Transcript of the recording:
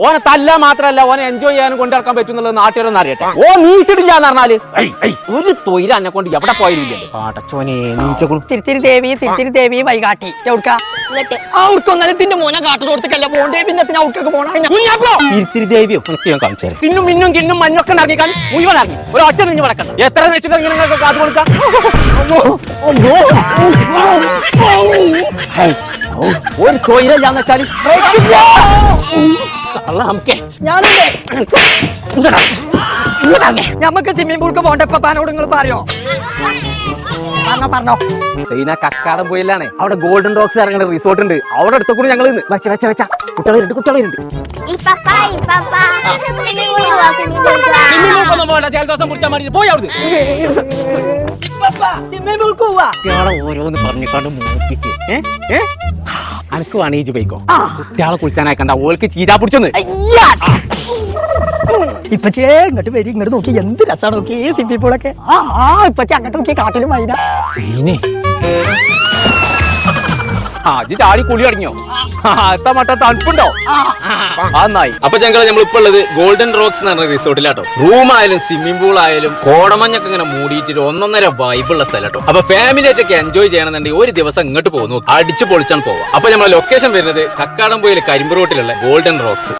ഓനെ തല്ല മാത്രല്ല ഓനെ എൻജോയ് ചെയ്യാനും കൊണ്ടിറക്കാൻ പറ്റുന്നുള്ളത് നാട്ടുകാരൊന്നും അറിയട്ടെ. ഓ നീച്ചിട്ടില്ലാന്ന് പറഞ്ഞാല് ഒരു തൊഴിൽ എന്നെ കൊണ്ട് എവിടെ പോയിരുന്നില്ലല്ലോ. പാട്ടച്ചോനെ നീച്ചക്കും. തിരുത്തിരി ദേവി വൈകാട്ടി എവിടുക്കാ ത്തിന്റെ മോനെ കാട്ടിൽ കൊടുത്തല്ല പോണ്ടേ പിന്നെ ഔട്ടൊക്കെ പോണ തിരുത്തിരി ദേവിയോ എനിക്ക് ഞാൻ കാണിച്ചു തരാം. പിന്നും മിന്നും കിന്നും മഞ്ഞൊക്കെ ഇറങ്ങിക്കാൻ മുഴുവൻ ഇറങ്ങി ഒരു ഒറ്റ നിന്ന് കിടക്കണം. എത്ര വെച്ചിട്ട് ഇങ്ങനെ കാത്തു കൊടുക്കാം. ഒരു തൊഴിലെല്ലാന്ന് വെച്ചാല് ഞമ്മക്ക് സ്വിമ്മിംഗ് പൂൾക്ക് പോണ്ട പാനോട് നിങ്ങൾ പറയോ പറഞ്ഞോ സൈന കക്കാടം പോയില്ലാണ്. അവിടെ ഗോൾഡൻ റോക്സ് ഇറങ്ങുന്ന റിസോർട്ട് ഉണ്ട്. അവിടെ അടുത്ത കൂടി ഞങ്ങൾ വെച്ച കുട്ടികളുണ്ട്. ജലദോഷം കുടിച്ചാൽ മതി. പോയി അവിടെ ഓരോന്ന് പറഞ്ഞിക്കാണ്ട് മൂപ്പിക്ക്. അനക്ക് വേണേജ് പോയിക്കോ. കുട്ടികളെ കുളിച്ചാനായിക്കണ്ട. ഓൾക്ക് ചീതാ പിടിച്ചെന്ന് ഇപ്പച്ചേ ഇങ്ങോട്ട് വരി. ഇങ്ങോട്ട് നോക്കി എന്ത് രസമാണ് നോക്കി സ്വിമ്മിംഗ് പൂളൊക്കെ. ഇപ്പച്ചേ അങ്ങോട്ട് നോക്കി കാട്ടിലും വൈന ചാടി കുളി അടങ്ങിയോ? എത്ര മട്ട തണുപ്പുണ്ടോ? നന്നായി. അപ്പൊ ഞങ്ങൾ നമ്മളിപ്പോ ഉള്ളത് ഗോൾഡൻ റോക്സ് എന്ന് പറഞ്ഞ റിസോർട്ടിലാട്ടോ. റൂം ആയാലും സ്വിമ്മിംഗ് പൂൾ ആയാലും കോടമഞ്ഞൊക്കെ ഇങ്ങനെ മൂടിയിട്ട് ഒന്നൊന്നര വൈബുള്ള സ്ഥലട്ടോ. അപ്പൊ ഫാമിലി ആയിട്ടൊക്കെ എൻജോയ് ചെയ്യണമെന്നുണ്ടെങ്കിൽ ഒരു ദിവസം ഇങ്ങോട്ട് പോകുന്നു അടിച്ചു പൊളിച്ചാണ് പോവാം. അപ്പൊ നമ്മളെ ലൊക്കേഷൻ വരുന്നത് കക്കാടംപൊയിൽ കരിമ്പ് റോട്ടിലുള്ള ഗോൾഡൻ റോക്സ്.